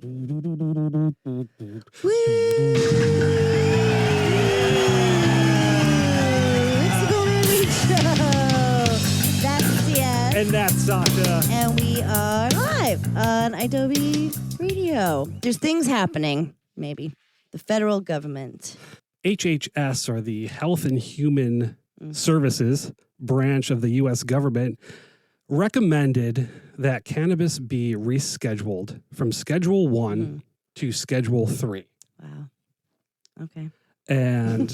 It's the Golden Week Show. That's Yes. And that's Saga. And we are live on idobi Radio. There's things happening, maybe. The federal government. HHS, or the Health and Human Services branch of the U.S. government, recommended that cannabis be rescheduled from Schedule 1 to Schedule 3. Wow. Okay. And,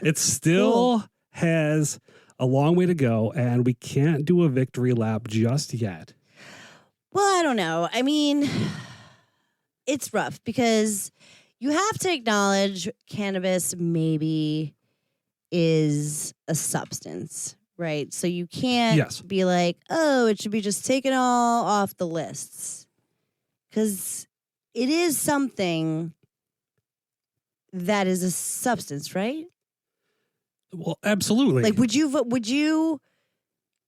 it still has a long way to go, and we can't do a victory lap just yet. Well, I don't know. I mean, it's rough because you have to acknowledge cannabis maybe is a substance, right? So you can't be like, oh, it should be just taken all off the lists. Because it is something that is a substance, right? Well, absolutely. Like, would you,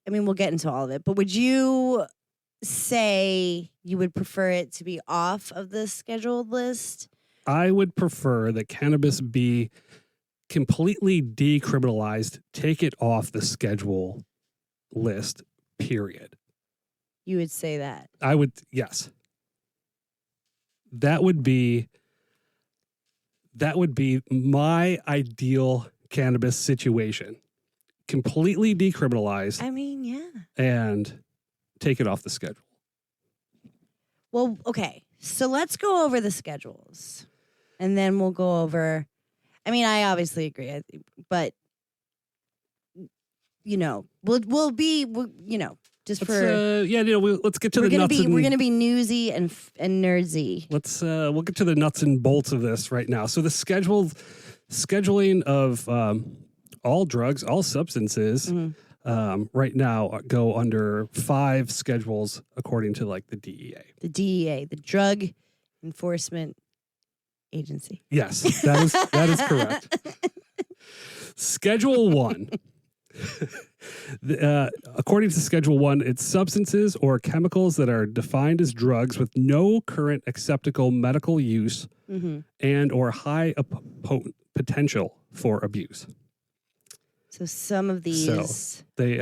I mean, we'll get into all of it, but would you say you would prefer it to be off of the scheduled list? I would prefer that cannabis be completely decriminalized, take it off the schedule list, period. You would say that? I would, yes. That would be my ideal cannabis situation. Completely decriminalized. I mean, yeah. And take it off the schedule. Well, okay. So let's go over the schedules. And then we'll go over, I mean, I obviously agree, but, we'll be, just let's, for... let's get to the nuts We're going to be newsy and nerdsy. We'll get to the nuts and bolts of this right now. So the scheduling of all drugs, all substances, right now go under 5 schedules according to like the DEA. The DEA, the Drug Enforcement Agency. Yes, that is correct. Schedule 1. According to Schedule 1, it's substances or chemicals that are defined as drugs with no current acceptable medical use and or high potential for abuse. So some of these... So they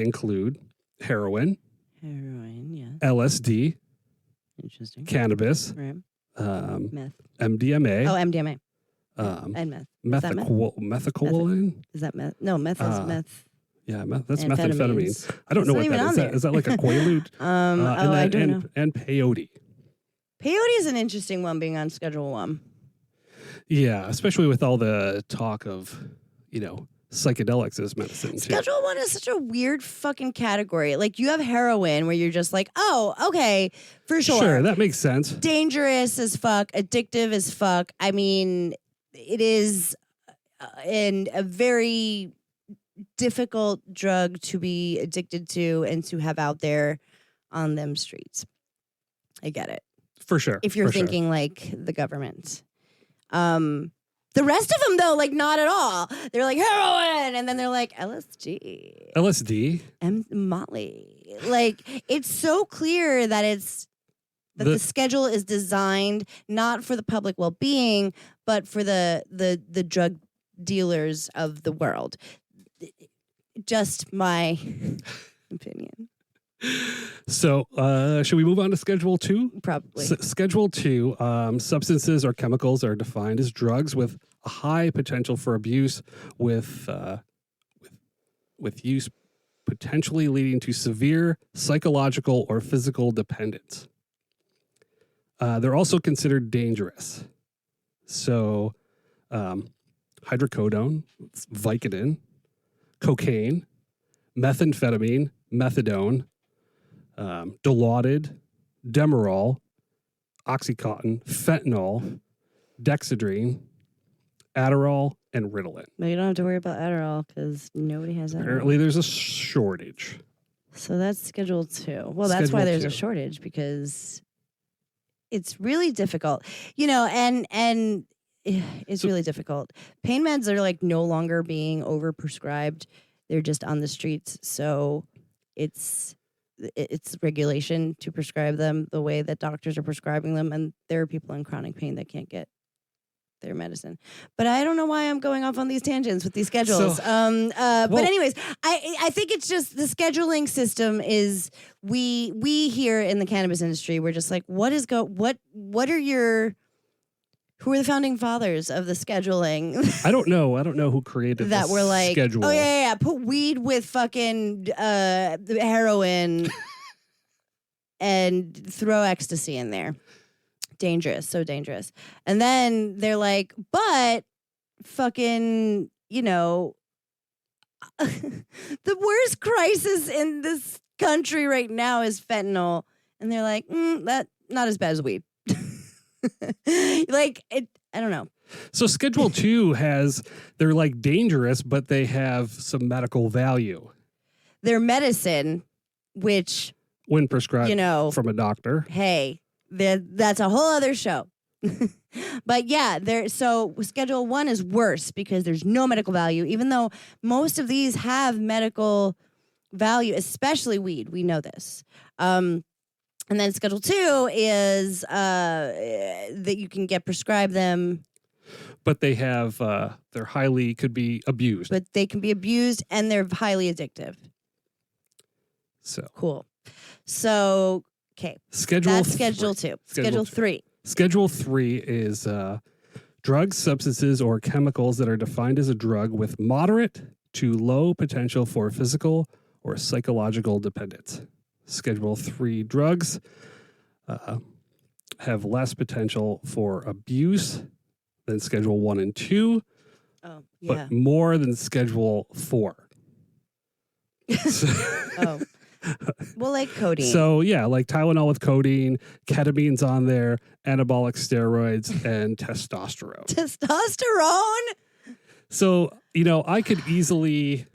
include heroin. Heroin, yeah. LSD. Interesting. Cannabis. Right. Meth. MDMA. Oh, MDMA. And meth. Methaquolone? Is that meth? No, meth is meth. Yeah, that's methamphetamine. I don't know what that is. Is that like a Quaalude? I don't know. And peyote. Peyote is an interesting one being on Schedule 1. Yeah, especially with all the talk of, psychedelics as medicine. Too. Schedule 1 is such a weird fucking category. Like, you have heroin where you're just like, oh, okay, for sure. Sure, that makes sense. Dangerous as fuck, addictive as fuck. I mean, it is a very difficult drug to be addicted to and to have out there on them streets. I get it. For sure. If you're thinking like the government. The rest of them, though, like, not at all. They're like, heroin, and then they're like, LSD. And Molly. Like, it's so clear that the schedule is designed not for the public well-being, but for the drug dealers of the world. Just my opinion. So, should we move on to Schedule 2? Probably. Schedule 2, substances or chemicals are defined as drugs with a high potential for abuse, with use potentially leading to severe psychological or physical dependence. They're also considered dangerous. So, hydrocodone, Vicodin, cocaine, methamphetamine, methadone, Dilaudid, Demerol, Oxycontin, fentanyl, Dexedrine, Adderall, and Ritalin. But you don't have to worry about Adderall because nobody has Adderall. Apparently there's a shortage. So that's Schedule 2. Well, that's why there's a shortage, because it's really difficult. And it's really difficult. Pain meds are like no longer being overprescribed. They're just on the streets. So it's it's regulation to prescribe them the way that doctors are prescribing them, and there are people in chronic pain that can't get their medicine. But I don't know why I'm going off on these tangents with these schedules. But anyways, I think it's just the scheduling system is we here in the cannabis industry, we're just like, what are your, who are the founding fathers of the scheduling? I don't know. I don't know who created that. We're like, schedule. Oh yeah, put weed with fucking heroin and throw ecstasy in there. Dangerous, so dangerous. And then they're like, but fucking, you know, the worst crisis in this country right now is fentanyl. And they're like, that not as bad as weed. Like, I don't know. So Schedule 2 they're like dangerous, but they have some medical value. They're medicine, which, when prescribed, from a doctor. Hey, that's a whole other show. But yeah, so Schedule 1 is worse because there's no medical value, even though most of these have medical value, especially weed. We know this. And then Schedule 2 is that you can get prescribed them. But they have, could be abused. But they can be abused and they're highly addictive. So. Cool. So, okay. That's Schedule 2. Schedule 3. Schedule 3 is drugs, substances, or chemicals that are defined as a drug with moderate to low potential for physical or psychological dependence. Schedule 3 drugs have less potential for abuse than Schedule 1 and 2, but more than Schedule 4. Oh. Well, like codeine. So, yeah, like Tylenol with codeine, ketamine's on there, anabolic steroids, and testosterone. Testosterone? So, I could easily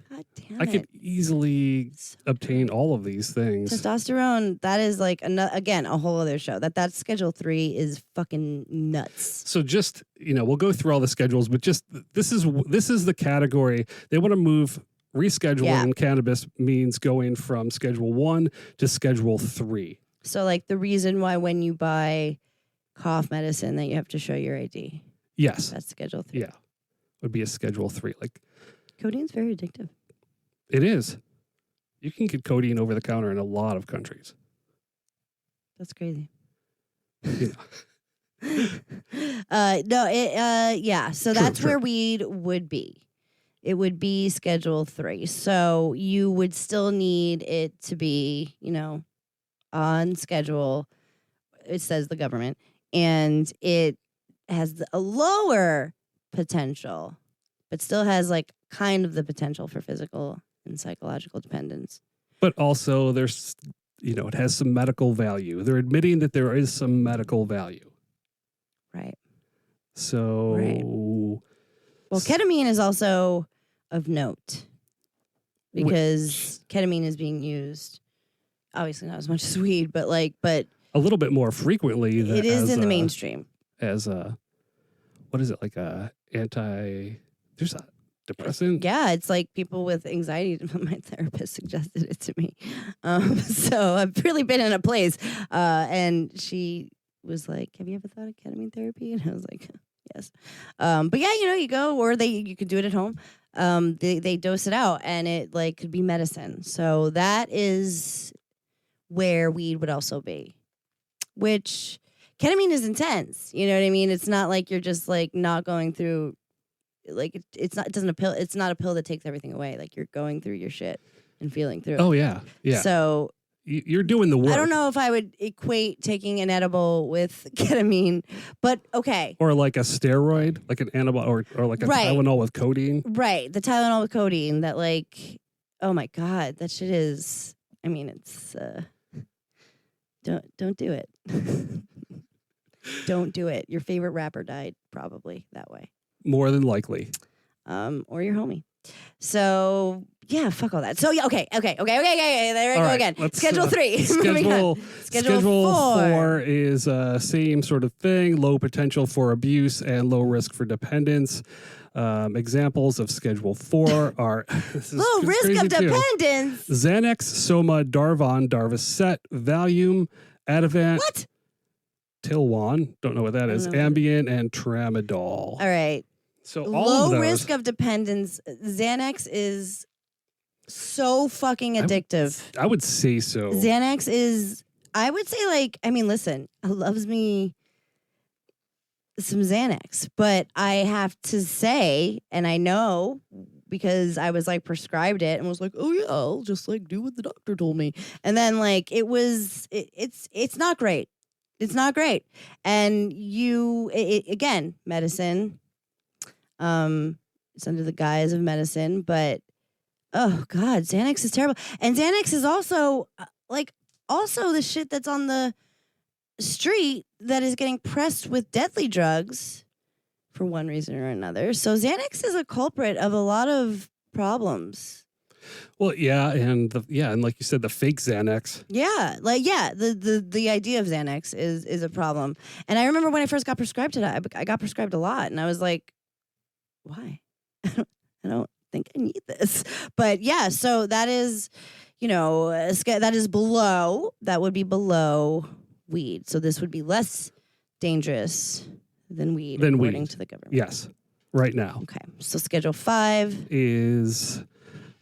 obtain all of these things. Testosterone, that is like, again, a whole other show. That Schedule 3 is fucking nuts. So just, we'll go through all the schedules, but just this is the category. They want to move. Rescheduling cannabis means going from Schedule 1 to Schedule 3. So like the reason why when you buy cough medicine that you have to show your ID. Yes. That's Schedule 3. Yeah. Would be a Schedule 3. Like, codeine's very addictive. It is. You can get codeine over the counter in a lot of countries. That's crazy. Yeah. So that's where weed would be. It would be Schedule 3. So you would still need it to be, on schedule. It says the government. And it has a lower potential, but still has like kind of the potential for physical and psychological dependence. But also there's, it has some medical value. They're admitting that there is some medical value. Right. So. Right. Well, ketamine is also of note because ketamine is being used, obviously not as much as weed, but a little bit more frequently. It is in the mainstream as what is it, like there's a depressant? Yeah, it's like people with anxiety. My therapist suggested it to me, so I've really been in a place, and she was like, "Have you ever thought of ketamine therapy?" And I was like, yes. But yeah, you go, or you could do it at home. They dose it out, and it like could be medicine. So that is where weed would also be, which ketamine is intense. You know what I mean? It's not like you're just like not going through, like it's not a pill that takes everything away. Like you're going through your shit and feeling through. Oh yeah. Yeah. So you're doing the work. I don't know if I would equate taking an edible with ketamine, but okay. Or like a steroid, like an anabolic, or like a Tylenol with codeine. Right, the Tylenol with codeine. That like, oh my god, that shit is. I mean, it's. Don't do it. Don't do it. Your favorite rapper died probably that way. More than likely. Or your homie. So yeah, fuck all that. So yeah, okay. There we go again. Schedule 3. Schedule 4 is same sort of thing. Low potential for abuse and low risk for dependence. Examples of Schedule 4 are Low risk of dependence. Xanax, Soma, Darvon, Darvocet, Valium, Ativan, What? Tilwan, don't know what that is, Ambien, and Tramadol. All right. So low risk of dependence. Xanax is so fucking addictive. I would say so. Xanax is, I would say, like, I mean, listen, loves me some Xanax, but I have to say, and I know because I was like prescribed it and was like, oh yeah, I'll just like do what the doctor told me. And then like it's not great. It's not great. And again, medicine, it's under the guise of medicine, but oh God, Xanax is terrible. And Xanax is also also the shit that's on the street that is getting pressed with deadly drugs for one reason or another. So Xanax is a culprit of a lot of problems. Well, yeah, and like you said, the fake Xanax. Yeah, the idea of Xanax is a problem. And I remember when I first got prescribed it, I got prescribed a lot, and I was like, why? I don't think I need this. But yeah, so that is, that is below. That would be below weed. So this would be less dangerous than weed, according to the government. Yes, right now. Okay, so Schedule 5 is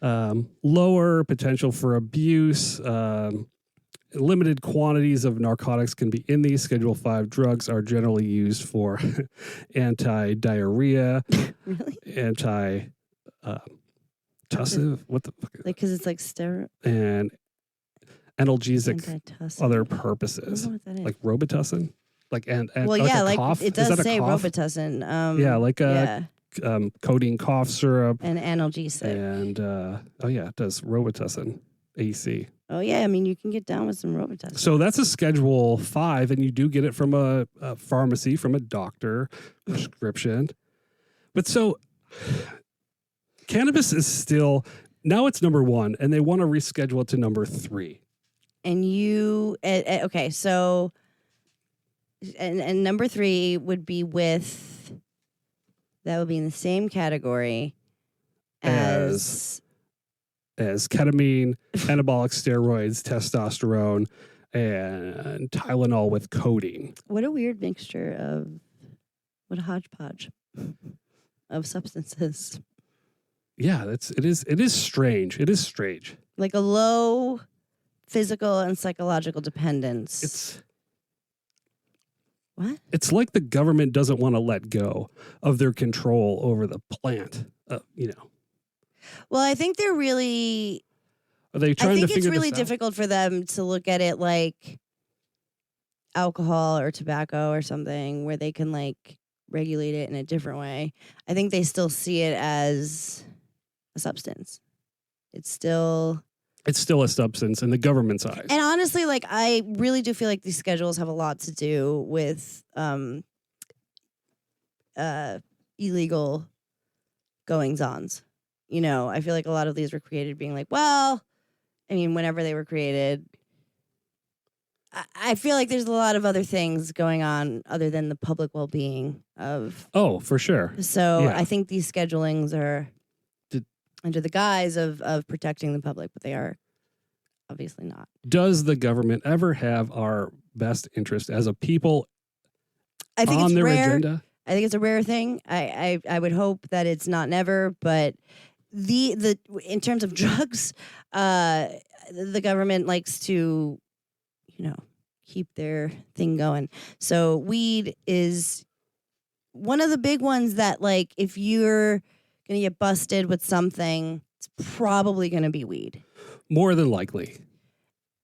lower potential for abuse. Limited quantities of narcotics can be in these. Schedule 5 drugs are generally used for anti-diarrhea, really, tussive. What the fuck? Like, because it's like steroid and analgesic, antitussive. other purposes, I don't know what that is. like Robitussin, like well, yeah, like cough? it does say Robitussin. Codeine cough syrup and analgesic, and it does Robitussin AC. Oh yeah, I mean you can get down with some Robitussin. So that's a Schedule 5, and you do get it from a pharmacy, from a doctor, prescription. But so cannabis is still, now it's number 1, and they want to reschedule it to number 3. And okay, so and number 3 would be that would be in the same category as ketamine, anabolic steroids, testosterone, and Tylenol with codeine. What a weird mixture what a hodgepodge of substances. Yeah, it is strange. It is strange. Like a low physical and psychological dependence. What? It's like the government doesn't want to let go of their control over the plant. Well, I think they're really. Are they trying to figure this out? I think it's really difficult for them to look at it like alcohol or tobacco or something where they can like regulate it in a different way. I think they still see it as a substance. It's still a substance in the government's eyes. And honestly, like I really do feel like these schedules have a lot to do with illegal goings-ons. I feel like a lot of these were created being like, well, I mean, whenever they were created, I feel like there's a lot of other things going on other than the public well-being of. Oh, for sure. So yeah. I think these schedulings are under the guise of protecting the public, but they are obviously not. Does the government ever have our best interest as a people I think on it's their rare. agenda? I think it's a rare thing. I would hope that it's not never, but the in terms of drugs, the government likes to, keep their thing going. So weed is one of the big ones that, like, if you're gonna get busted with something, it's probably gonna be weed. More than likely.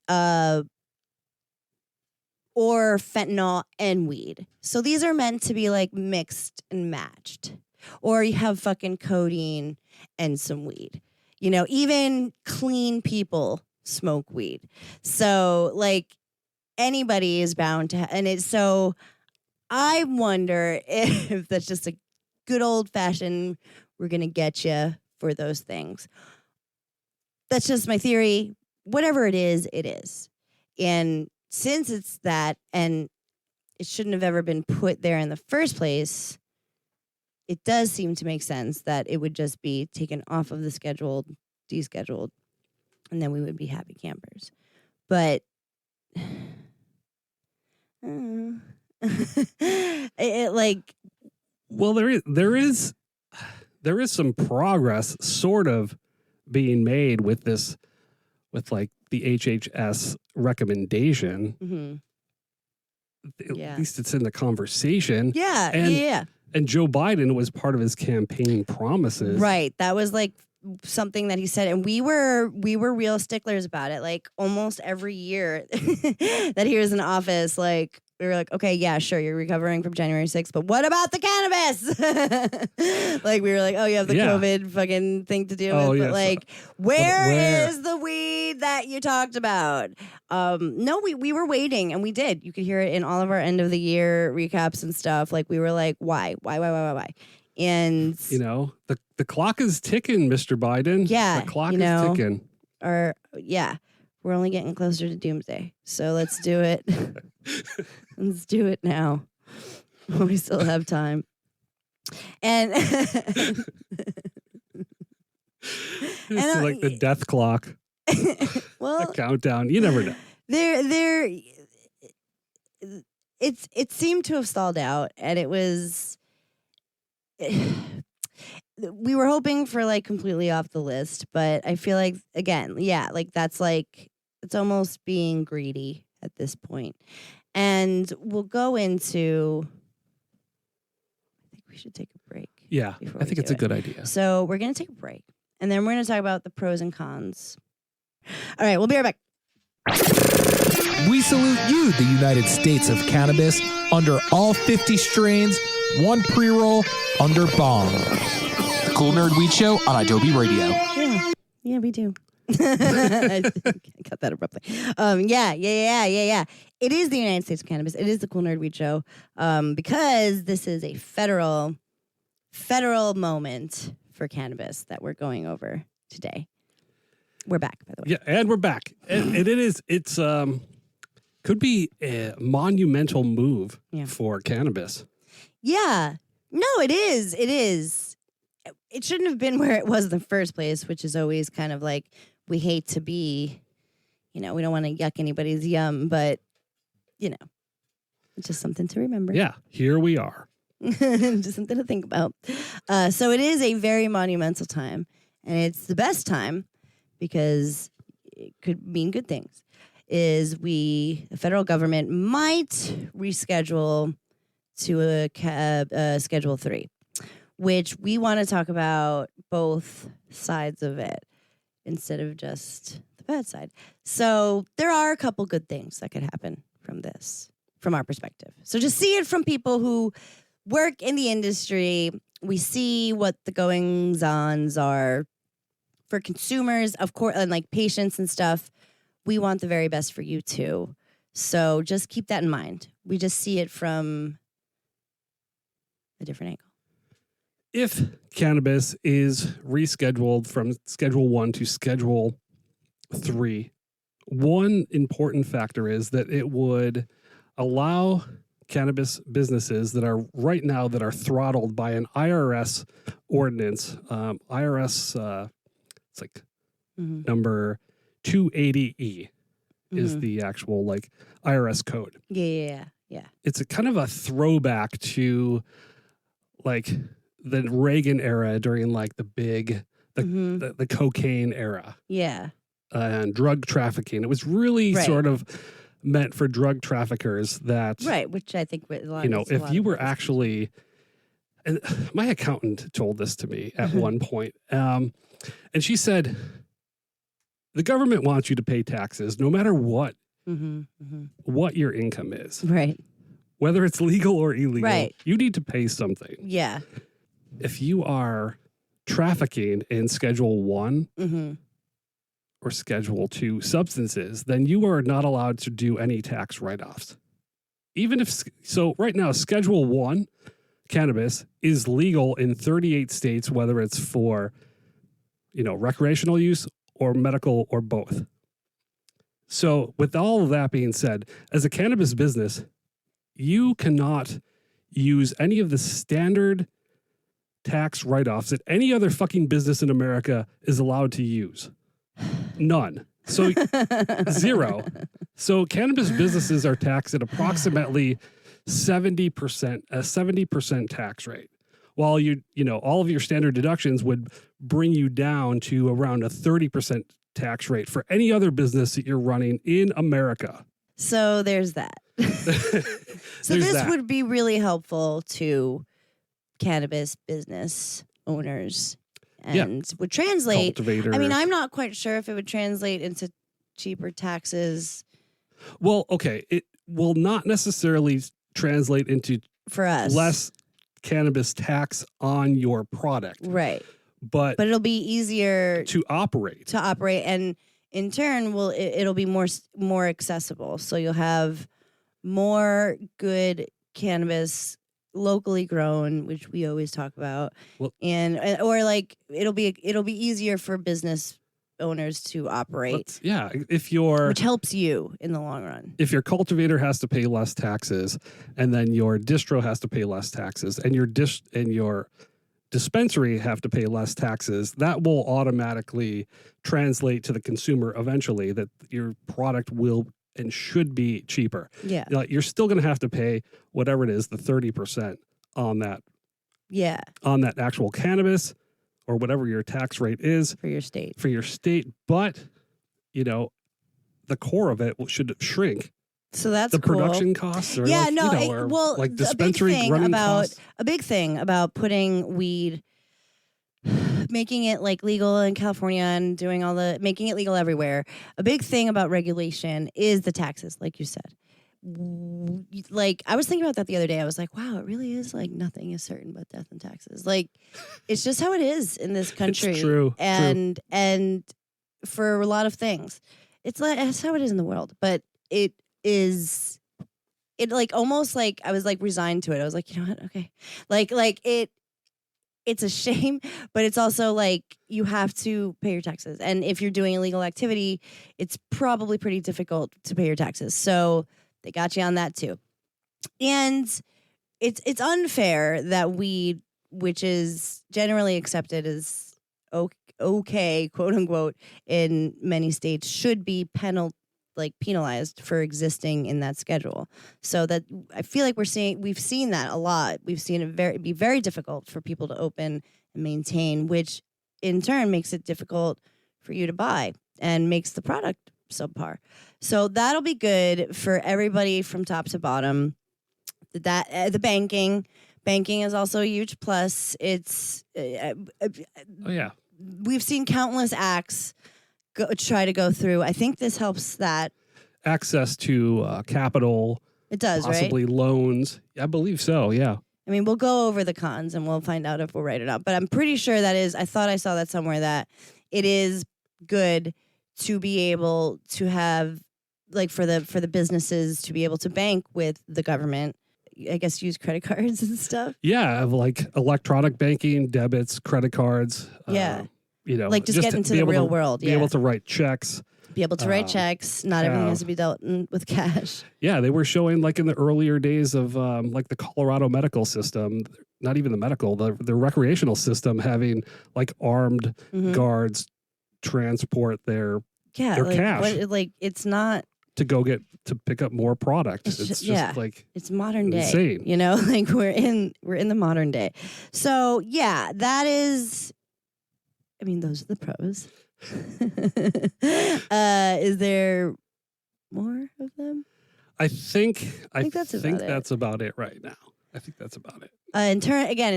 Or fentanyl and weed. So these are meant to be like mixed and matched. Or you have fucking codeine and some weed. Even clean people smoke weed. So like anybody is bound to, and it's so I wonder if that's just a good old fashioned, we're going to get you for those things. That's just my theory. Whatever it is, it is. And since it's that, and it shouldn't have ever been put there in the first place, it does seem to make sense that it would just be taken off of the scheduled, descheduled, and then we would be happy campers. But it like, well, there is some progress sort of being made with this, with like the HHS recommendation. At least it's in the conversation. Yeah. And Joe Biden was part of his campaign promises. Right. That was like something that he said, and we were real sticklers about it. Like almost every year that he was in office, like we were like, okay, yeah, sure, you're recovering from January 6th, but what about the cannabis? Like we were like, oh, you have the COVID fucking thing to deal with, but like, where is the weed that you talked about? No, we were waiting, and we did. You could hear it in all of our end of the year recaps and stuff. Like we were like, why? And you know, the clock is ticking, Mr. Biden. Yeah, the clock is ticking. We're only getting closer to doomsday, so let's do it. Let's do it now. We still have time. And it's like the death clock. Well, a countdown. You never know. It seemed to have stalled out, and it was. We were hoping for like completely off the list, but I feel like again, like that's like it's almost being greedy at this point. And we'll go into. I think we should take a break. Yeah, I think it's a good idea. So we're gonna take a break, and then we're gonna talk about the pros and cons. All right, we'll be right back. We salute you, the United States of cannabis, under all 50 strains, one pre-roll under bong. The Cool Nerd Weed Show on idobi Radio. Yeah, we do. I cut that abruptly. Yeah. It is the United States of cannabis. It is the Cool Nerd Weed Show, because this is a federal moment for cannabis that we're going over today. We're back, by the way. Yeah, and we're back. And it's could be a monumental move for cannabis. Yeah. No, it is. It is. It shouldn't have been where it was in the first place, which is always kind of like, we hate to be, we don't want to yuck anybody's yum, but, it's just something to remember. Yeah, here we are. Just something to think about. So it is a very monumental time, and it's the best time because it could mean good things. The federal government might reschedule to a Schedule 3, which we want to talk about both sides of it instead of just the bad side. So there are a couple good things that could happen from this, from our perspective. So just see it from people who work in the industry. We see what the goings-ons are for consumers, of course, and like patients and stuff. We want the very best for you too. So just keep that in mind. We just see it from a different angle. If cannabis is rescheduled from Schedule 1 to Schedule 3, one important factor is that it would allow cannabis businesses that are right now that are throttled by an IRS ordinance. IRS, it's like number 280E is the actual like IRS code. Yeah. It's a kind of a throwback to like the Reagan era during like the cocaine era. Yeah. And drug trafficking. It was really sort of meant for drug traffickers that. Right, which I think if you were actually, and my accountant told this to me at one point, and she said, the government wants you to pay taxes no matter what your income is. Right. Whether it's legal or illegal, right. You need to pay something. Yeah. If you are trafficking in Schedule 1 or Schedule 2 substances, then you are not allowed to do any tax write-offs. Even if, so right now, Schedule 1 cannabis is legal in 38 states, whether it's for, recreational use or medical or both. So with all of that being said, as a cannabis business, you cannot use any of the standard tax write-offs that any other fucking business in America is allowed to use. None. So 0. So cannabis businesses are taxed at approximately 70%, a 70% tax rate. While all of your standard deductions would bring you down to around a 30% tax rate for any other business that you're running in America. So there's that. So this would be really helpful to cannabis business owners and would translate. Cultivators. I mean, I'm not quite sure if it would translate into cheaper taxes. Well, okay. It will not necessarily translate into for us less cannabis tax on your product. Right. But it'll be easier to operate. And in turn it'll be more accessible. So you'll have more good cannabis locally grown, which we always talk about. Well, or like it'll be easier for business owners to operate. Which helps you in the long run. If your cultivator has to pay less taxes, and then your distro has to pay less taxes, and your dispensary have to pay less taxes, that will automatically translate to the consumer eventually that your product will and should be cheaper. Yeah. You're still going to have to pay whatever it is, the 30% on that. Yeah. On that actual cannabis or whatever your tax rate is. For your state. But, the core of it should shrink. So that's the cool. Production costs, or dispensary running costs. A big thing about putting weed, making it like legal in California and making it legal everywhere. A big thing about regulation is the taxes, like you said. Like I was thinking about that the other day. I was like, wow, it really is like nothing is certain but death and taxes. Like it's just how it is in this country. It's true. And for a lot of things, it's how it is in the world. But it like almost like I was like resigned to it. I was like, you know what? Okay. Like it's a shame, but it's also like you have to pay your taxes. And if you're doing illegal activity, it's probably pretty difficult to pay your taxes. So they got you on that too. And it's unfair that weed, which is generally accepted as okay, quote unquote, in many states, should be penalized for existing in that schedule. So that I feel like we've seen that a lot. We've seen it be very difficult for people to open and maintain, which in turn makes it difficult for you to buy and makes the product subpar. So that'll be good for everybody from top to bottom. The banking is also a huge plus. It's we've seen countless acts try to go through. I think this helps that. Access to capital. It does, possibly right? Loans. I believe so, yeah. I mean, we'll go over the cons and we'll find out if we're right or not. But I'm pretty sure I thought I saw that somewhere, that it is good to be able to have, like for the businesses to be able to bank with the government. I guess use credit cards and stuff. Yeah, like electronic banking, debits, credit cards. Yeah. Like just get into the real world. Be able to write checks. Be able to write checks. Not everything has to be dealt with cash. Yeah, they were showing like in the earlier days of like the Colorado medical system, not even the medical, the recreational system having like armed guards transport their cash. It's not to go to pick up more product. It's just like it's modern day. Insane. Like we're in the modern day. So yeah, that is. I mean, those are the pros. Is there more of them? I think that's about it right now. I think that's about it. In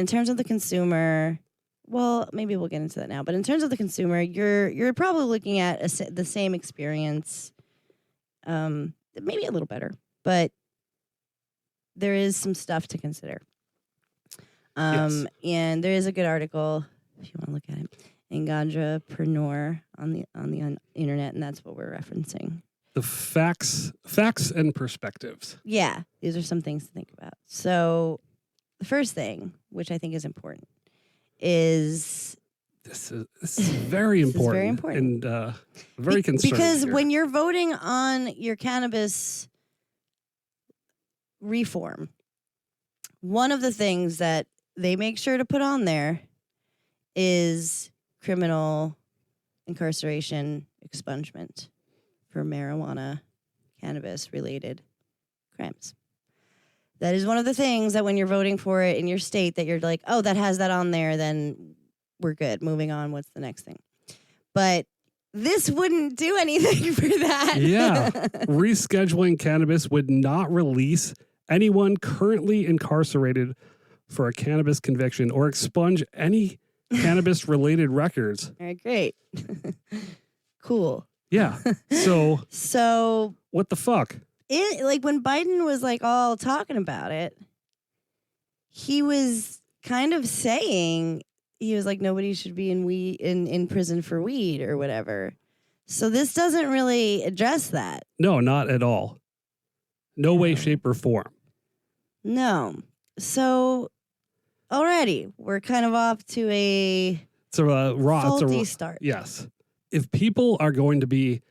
terms of the consumer, well, maybe we'll get into that now. But in terms of the consumer, you're probably looking at the same experience, maybe a little better, but there is some stuff to consider. Yes. And there is a good article if you want to look at it. Engadrapreneur on the internet, and that's what we're referencing. The facts and perspectives. Yeah, these are some things to think about. So the first thing, which I think is important, is this is very important. Is very important and very concerning. Because when you're voting on your cannabis reform, one of the things that they make sure to put on there is criminal incarceration expungement for marijuana, cannabis-related crimes. That is one of the things that when you're voting for it in your state that you're like, oh, that has that on there, then we're good. Moving on. What's the next thing? But this wouldn't do anything for that. Yeah. Rescheduling cannabis would not release anyone currently incarcerated for a cannabis conviction or expunge any cannabis-related records. All right, great. Cool. Yeah. So what the fuck? Like when Biden was like all talking about it, he was kind of saying, he was like, nobody should be in prison for weed or whatever. So this doesn't really address that. No, not at all. No way, shape, or form. No. So already we're kind of off to a faulty start. Yes. If people are going to be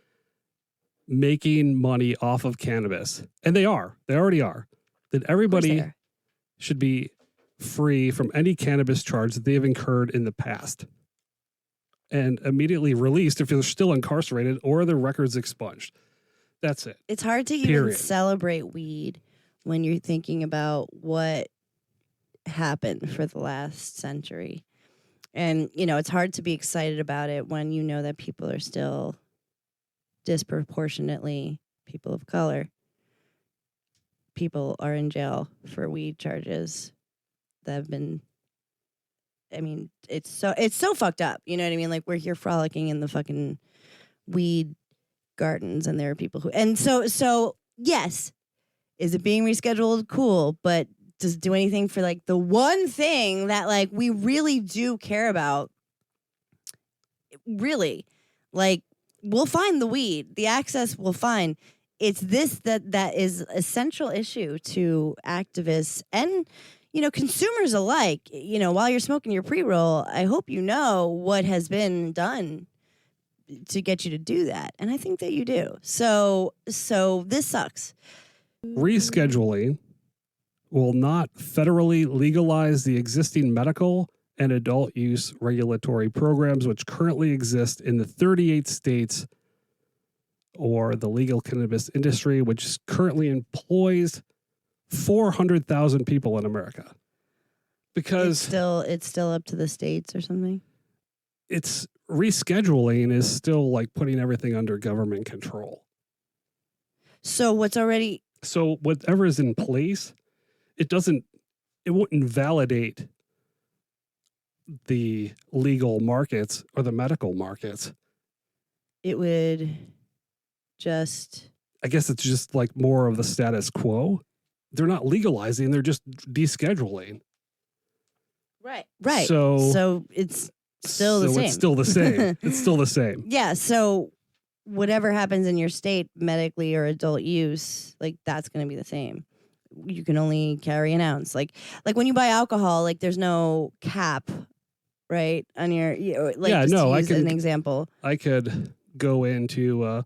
making money off of cannabis, and they already are, then everybody should be free from any cannabis charge that they have incurred in the past and immediately released if they're still incarcerated or their records expunged. That's it. It's hard to even celebrate weed when you're thinking about what happened for the last century. And, you know, it's hard to be excited about it when you know that people are still disproportionately people of color. People are in jail for weed charges that have been, I mean, it's so fucked up. You know what I mean? Like, we're here frolicking in the fucking weed gardens, and there are people who, and so yes, is it being rescheduled? Cool, but does it do anything for like the one thing that like we really do care about? Really, like, we'll find the weed, the access we'll find. It's this that is a central issue to activists and, you know, consumers alike. You know, while you're smoking your pre-roll, I hope you know what has been done to get you to do that. And I think that you do. So this sucks. Rescheduling will not federally legalize the existing medical and adult use regulatory programs which currently exist in the 38 states or the legal cannabis industry, which currently employs 400,000 people in America. Because it's still up to the states or something. It's rescheduling is still like putting everything under government control. So whatever is in place, it wouldn't validate the legal markets or the medical markets. It would just, I guess it's just like more of the status quo. They're not legalizing, they're just descheduling. Right. So it's still the same. It's still the same. It's still the same. Yeah. So whatever happens in your state, medically or adult use, like that's going to be the same. You can only carry an ounce. Like when you buy alcohol, like there's no cap, right? On your, like, yeah, no, to use an example. I could go into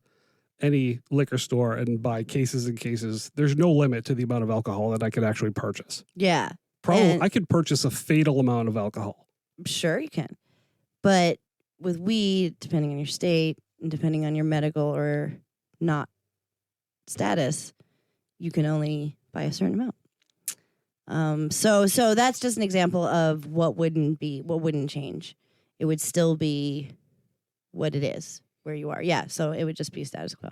any liquor store and buy cases and cases. There's no limit to the amount of alcohol that I could actually purchase. Yeah. Probably, I could purchase a fatal amount of alcohol. Sure, you can. But with weed, depending on your state and depending on your medical or not status, you can only buy a certain amount. So that's just an example of what wouldn't change. It would still be what it is where you are. Yeah. So it would just be status quo.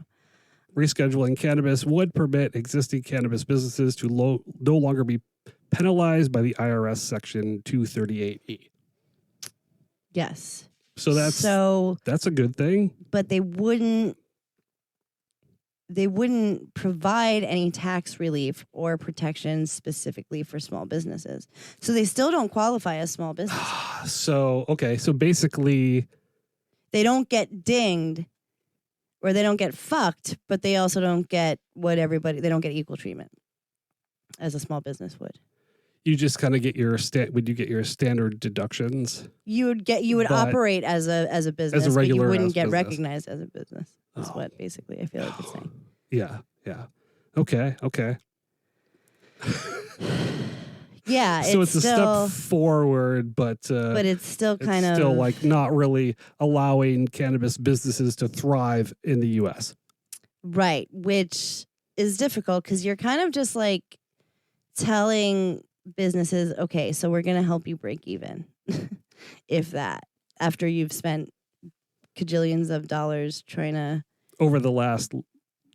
Rescheduling cannabis would permit existing cannabis businesses to no longer be penalized by the IRS Section 238E. Yes. So that's a good thing. But they wouldn't provide any tax relief or protections specifically for small businesses. So they still don't qualify as small businesses. So basically they don't get dinged or they don't get fucked, but they also don't get they don't get equal treatment as a small business would. You just kind of get would you get your standard deductions? You would operate as a business, as a regular, but you wouldn't get business. Recognized as a business. That's what basically I feel like it's saying. Yeah. Okay. Yeah, So it's a still, step forward, but it's still kind of still like not really allowing cannabis businesses to thrive in the U.S. right, which is difficult because you're kind of just like telling businesses, okay, so we're going to help you break even, if that, after you've spent cajillions of dollars trying to over the last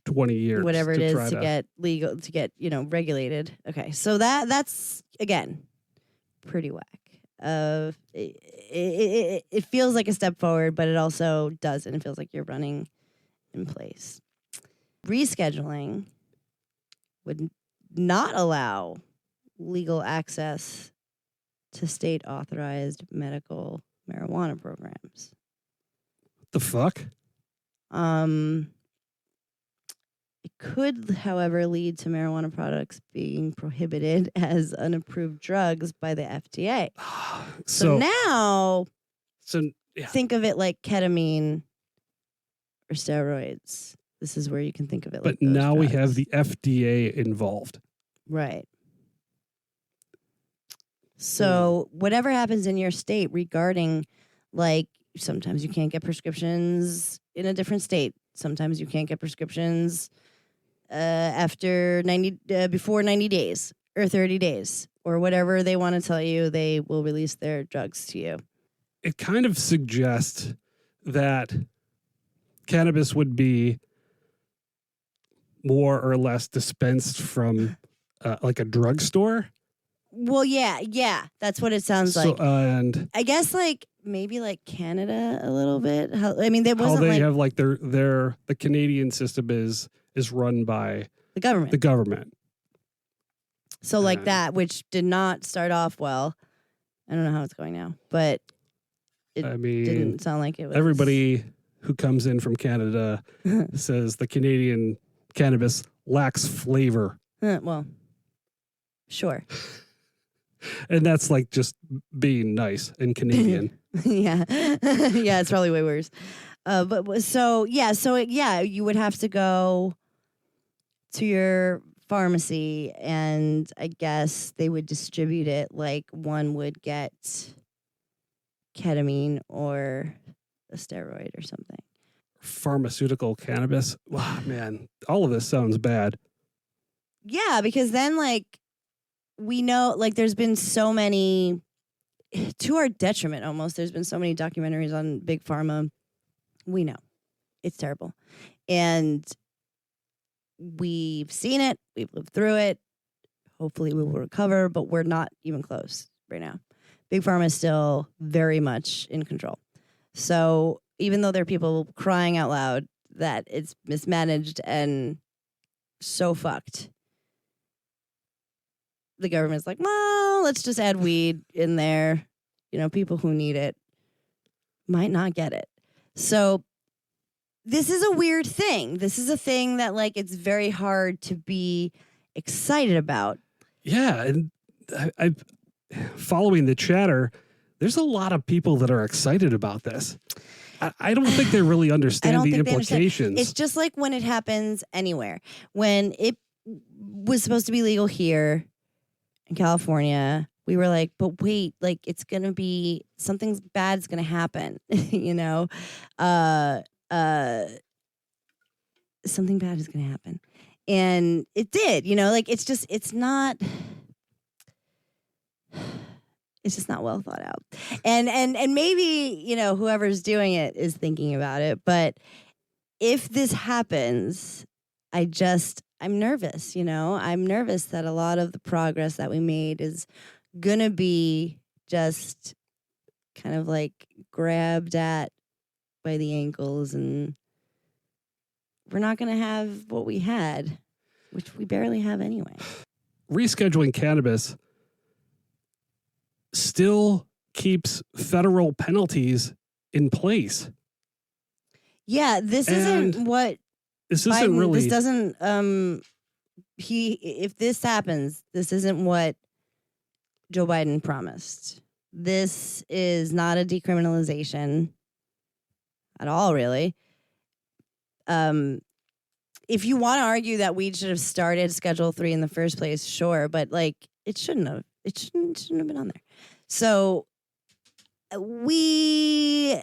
20 years, whatever it is to to get legal, to get, regulated. Okay, so that's again pretty whack. It feels like a step forward, but it also doesn't. It feels like you're running in place. Rescheduling would not allow legal access to state authorized medical marijuana programs. The fuck? It could, however, lead to marijuana products being prohibited as unapproved drugs by the FDA. So now, yeah. think of it like ketamine or steroids. This is where you can think of it like But those now we drugs. have the FDA involved. Right. So whatever happens in your state regarding, like, sometimes you can't get prescriptions in a different state. Sometimes you can't get prescriptions after before 90 days or 30 days or whatever they want to tell you. They will release their drugs to you. It kind of suggests that cannabis would be more or less dispensed from like a drugstore. Well, yeah, that's what it sounds like. And I guess like maybe like Canada a little bit. I mean, there wasn't how they like have like the Canadian system is run by the government. the government. So like that, which did not start off well. I don't know how it's going now, but it didn't sound like it was. Everybody who comes in from Canada says the Canadian cannabis lacks flavor. Well, sure. And that's like just being nice and Canadian. Yeah. Yeah, it's probably way worse. You would have to go to your pharmacy and I guess they would distribute it like one would get ketamine or a steroid or something. Pharmaceutical cannabis. Wow, man, all of this sounds bad. Yeah, because then like we know like there's been so many, to our detriment almost, there's been so many documentaries on big pharma. We know it's terrible. And we've seen it. We've lived through it. Hopefully we will recover, but we're not even close right now. Big pharma is still very much in control. So even though there are people crying out loud that it's mismanaged and so fucked, the government's like, well, let's just add weed in there. People who need it might not get it. So this is a weird thing. This is a thing that like it's very hard to be excited about. Yeah, and I following the chatter, there's a lot of people that are excited about this. I don't think they really understand the implications. It's just like when it happens anywhere. When it was supposed to be legal here in California, we were like, but wait, like it's going to be, something bad's going to happen, something bad is going to happen. And it did, like it's just not well thought out. And maybe, whoever's doing it is thinking about it. But if this happens, I'm nervous, I'm nervous that a lot of the progress that we made is going to be just kind of like grabbed at by the ankles, and we're not going to have what we had, which we barely have anyway. Rescheduling cannabis still keeps federal penalties in place. Yeah, this isn't what this Biden, isn't really. This doesn't. If this happens, this isn't what Joe Biden promised. This is not a decriminalization at all, really. If you want to argue that we should have started Schedule 3 in the first place, sure, but like it shouldn't have. It shouldn't have been on there. So we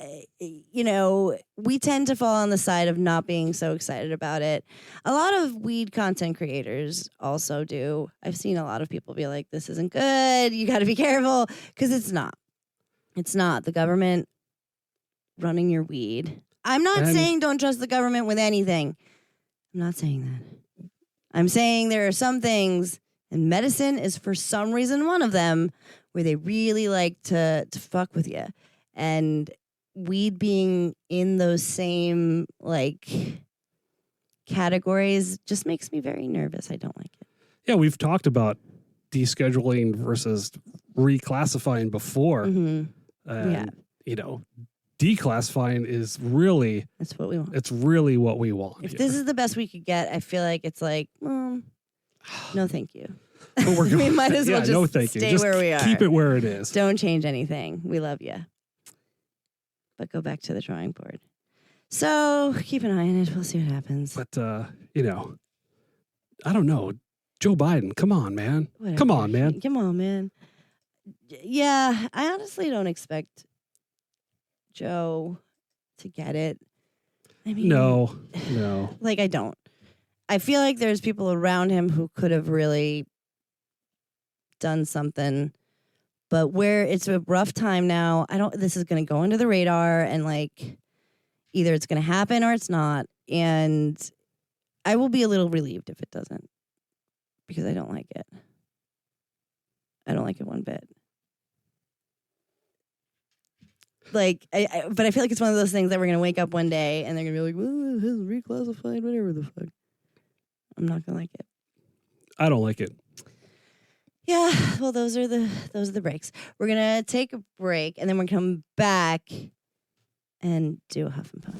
tend to fall on the side of not being so excited about it. A lot of weed content creators also do. I've seen a lot of people be like, this isn't good. You got to be careful, because it's not. It's not. The government running your weed. I'm not saying don't trust the government with anything. I'm not saying that. I'm saying there are some things, and medicine is for some reason one of them, where they really like to fuck with you. And weed being in those same like categories just makes me very nervous. I don't like it. Yeah, we've talked about descheduling versus reclassifying before. Yeah. Declassifying is really... That's what we want. It's really what we want. If this is the best we could get, I feel like it's like, no thank you. We're we might as well just thank stay you. Just where we are. Keep it where it is. Don't change anything. We love you. But go back to the drawing board. So keep an eye on it. We'll see what happens. But, I don't know. Joe Biden, come on, man. Whatever. Come on, man. Come on, man. Yeah, I honestly don't expect Joe to get it. I mean, No. Like, I don't. I feel like there's people around him who could have really done something, but where it's a rough time now, this is going to go under the radar, and like either it's going to happen or it's not. And I will be a little relieved if it doesn't, because I don't like it. I don't like it one bit. Like, but I feel like it's one of those things that we're going to wake up one day and they're going to be like, well, it has reclassified, whatever the fuck. I'm not going to like it. I don't like it. Yeah, well, those are the breaks. We're going to take a break, and then we're going to come back and do a Huff and Puff.